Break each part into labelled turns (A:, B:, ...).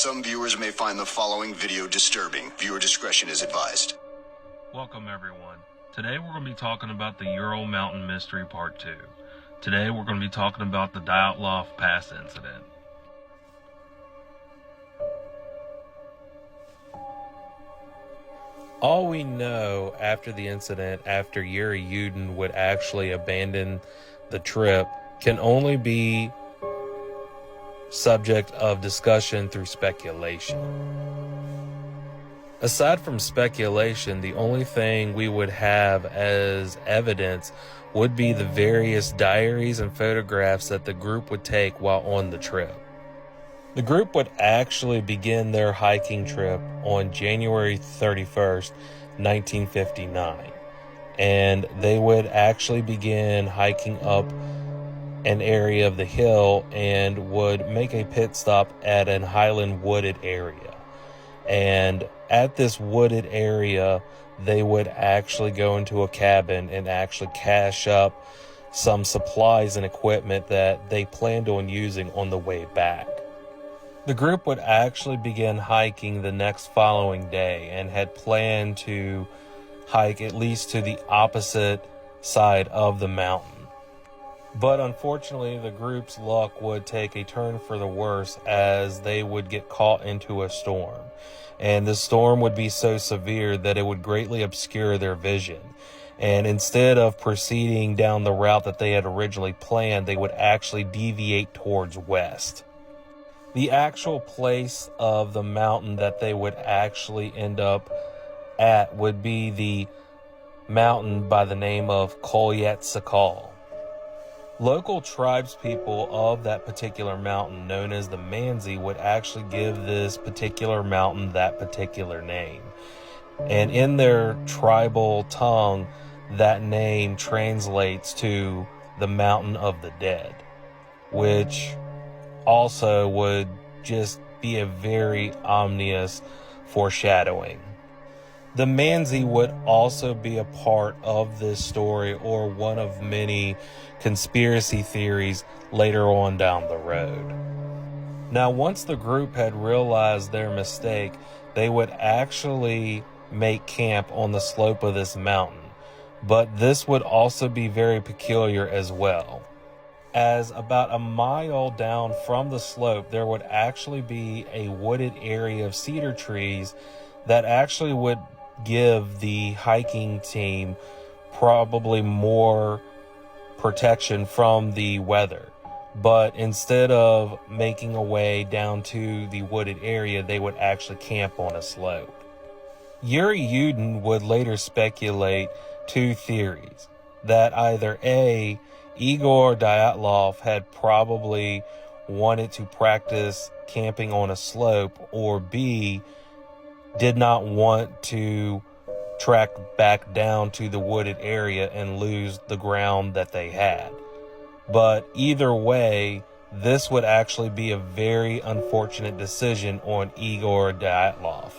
A: Some viewers may find the following video disturbing. Viewer discretion is advised.
B: Welcome everyone. Today we're going to be talking about the Ural Mountain Mystery Part 2. Today we're going to be talking about the Dyatlov Pass incident. All we know after the incident, after Yuri Yudin would actually abandon the trip, can only be subject of discussion through speculation. Aside from speculation, the only thing we would have as evidence would be the various diaries and photographs that the group would take while on the trip. The group would actually begin their hiking trip on January 31st, 1959, and they would actually begin hiking up an area of the hill and would make a pit stop at an highland wooded area. And at this wooded area, they would actually go into a cabin and actually cache up some supplies and equipment that they planned on using on the way back. The group would actually begin hiking the next following day and had planned to hike at least to the opposite side of the mountain. But unfortunately, the group's luck would take a turn for the worse as they would get caught into a storm. And the storm would be so severe that it would greatly obscure their vision. And instead of proceeding down the route that they had originally planned, they would actually deviate towards west. The actual place of the mountain that they would actually end up at would be the mountain by the name of Kolyat Sakal. Local tribespeople of that particular mountain, known as the Manzi, would actually give this particular mountain that particular name. And in their tribal tongue, that name translates to the Mountain of the Dead, which also would just be a very ominous foreshadowing. The Manzi would also be a part of this story, or one of many conspiracy theories later on down the road. Now, once the group had realized their mistake, they would actually make camp on the slope of this mountain. But this would also be very peculiar as well, as about a mile down from the slope, there would actually be a wooded area of cedar trees that actually would give the hiking team probably more protection from the weather. But instead of making a way down to the wooded area, they would actually camp on a slope. Yuri Yudin would later speculate two theories: that either A, Igor Dyatlov had probably wanted to practice camping on a slope, or B, did not want to track back down to the wooded area and lose the ground that they had. But either way, this would actually be a very unfortunate decision on Igor Dyatlov.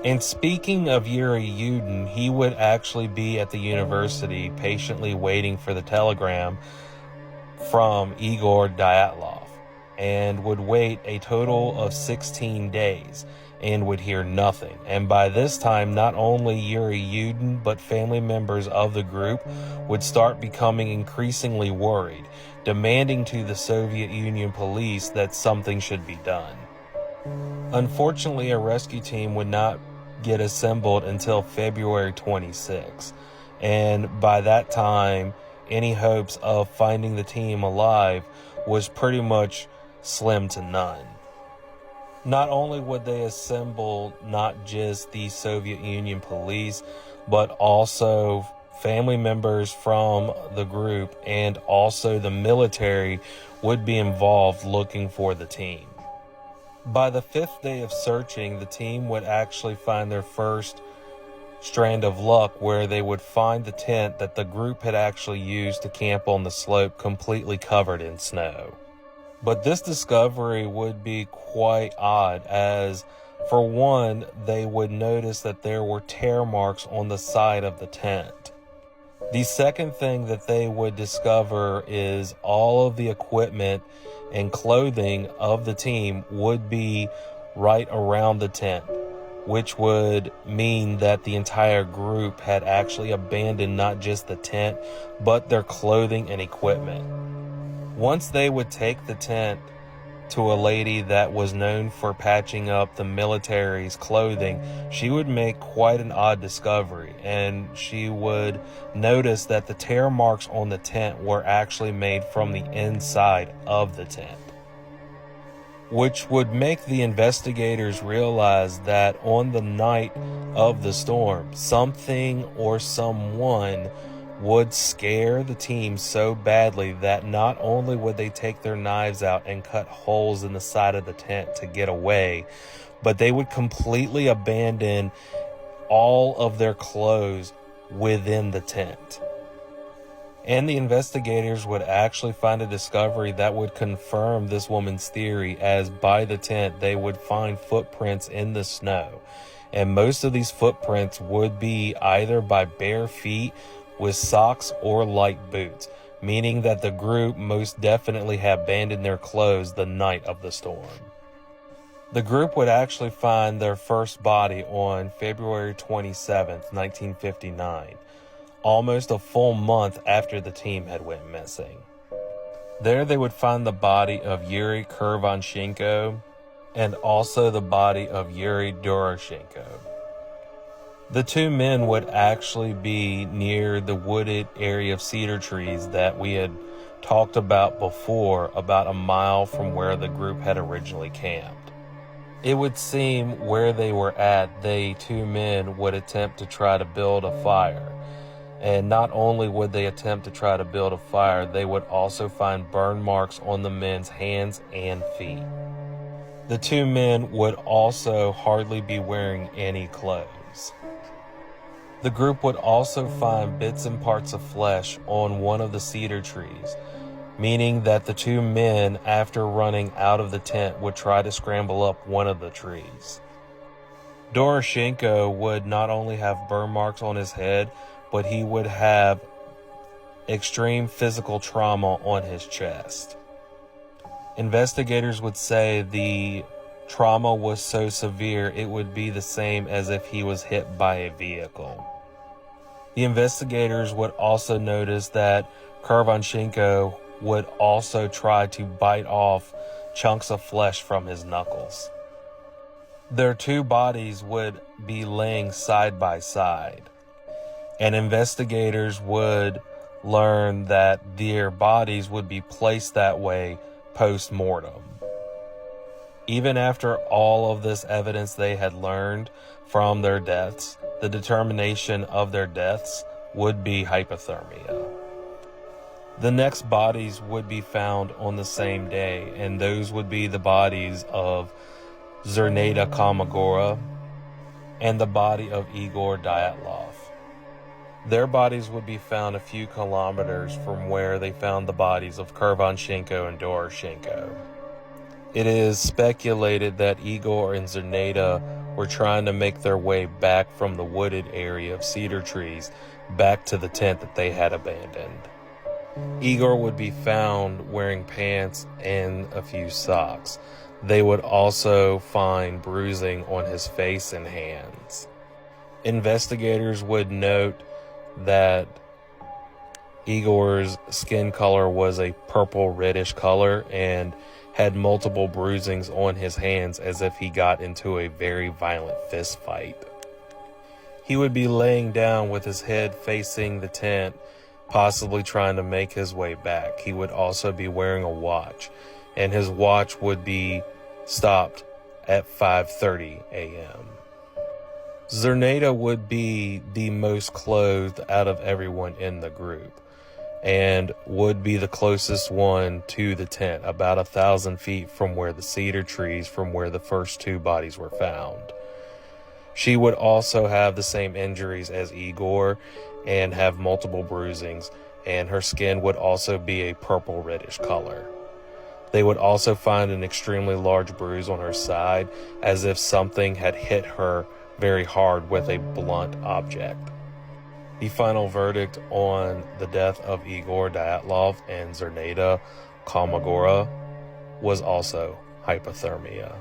B: And speaking of Yuri Yudin, he would actually be at the university patiently waiting for the telegram from Igor Dyatlov, and would wait a total of 16 days and would hear nothing. And by this time, not only Yuri Yudin, but family members of the group would start becoming increasingly worried, demanding to the Soviet Union police that something should be done. Unfortunately, a rescue team would not get assembled until February 26, and by that time, any hopes of finding the team alive was pretty much slim to none. Not only would they assemble not just the Soviet Union police, but also family members from the group, and also the military would be involved looking for the team. By the fifth day of searching, the team would actually find their first strand of luck, where they would find the tent that the group had actually used to camp on the slope, completely covered in snow. But this discovery would be quite odd, as for one, they would notice that there were tear marks on the side of the tent. The second thing that they would discover is all of the equipment and clothing of the team would be right around the tent, which would mean that the entire group had actually abandoned not just the tent, but their clothing and equipment. Once they would take the tent to a lady that was known for patching up the military's clothing, she would make quite an odd discovery, and she would notice that the tear marks on the tent were actually made from the inside of the tent, which would make the investigators realize that on the night of the storm, something or someone would scare the team so badly that not only would they take their knives out and cut holes in the side of the tent to get away, but they would completely abandon all of their clothes within the tent. And the investigators would actually find a discovery that would confirm this woman's theory, as by the tent they would find footprints in the snow. And most of these footprints would be either by bare feet with socks or light boots, meaning that the group most definitely had abandoned their clothes the night of the storm. The group would actually find their first body on February 27th, 1959, almost a full month after the team had went missing. There they would find the body of Yuri Kurvanchenko and also the body of Yuri Doroshenko. The two men would actually be near the wooded area of cedar trees that we had talked about before, about a mile from where the group had originally camped. It would seem where they were at, they two men would attempt to try to build a fire. And not only would they attempt to try to build a fire, they would also find burn marks on the men's hands and feet. The two men would also hardly be wearing any clothes. The group would also find bits and parts of flesh on one of the cedar trees, meaning that the two men, after running out of the tent, would try to scramble up one of the trees. Doroshenko would not only have burn marks on his head, but he would have extreme physical trauma on his chest. Investigators would say the trauma was so severe it would be the same as if he was hit by a vehicle. The investigators would also notice that Kurvanchenko would also try to bite off chunks of flesh from his knuckles. Their two bodies would be laying side by side, and investigators would learn that their bodies would be placed that way post-mortem. Even after all of this evidence they had learned from their deaths, the determination of their deaths would be hypothermia. The next bodies would be found on the same day, and those would be the bodies of Zerneda Kamagora and the body of Igor Dyatlov. Their bodies would be found a few kilometers from where they found the bodies of Kurvanchenko and Doroshenko. It is speculated that Igor and Zerneda were trying to make their way back from the wooded area of cedar trees back to the tent that they had abandoned. Igor would be found wearing pants and a few socks. They would also find bruising on his face and hands. Investigators would note that Igor's skin color was a purple reddish color and had multiple bruisings on his hands as if he got into a very violent fist fight. He would be laying down with his head facing the tent, possibly trying to make his way back. He would also be wearing a watch, and his watch would be stopped at 5:30 a.m. Zerneda would be the most clothed out of everyone in the group, and would be the closest one to the tent, about 1,000 feet from where the cedar trees from where the first two bodies were found. She would also have the same injuries as Igor and have multiple bruisings, and her skin would also be a purple reddish color. They would also find an extremely large bruise on her side, as if something had hit her very hard with a blunt object. The final verdict on the death of Igor Dyatlov and Zerneda Kamagora was also hypothermia.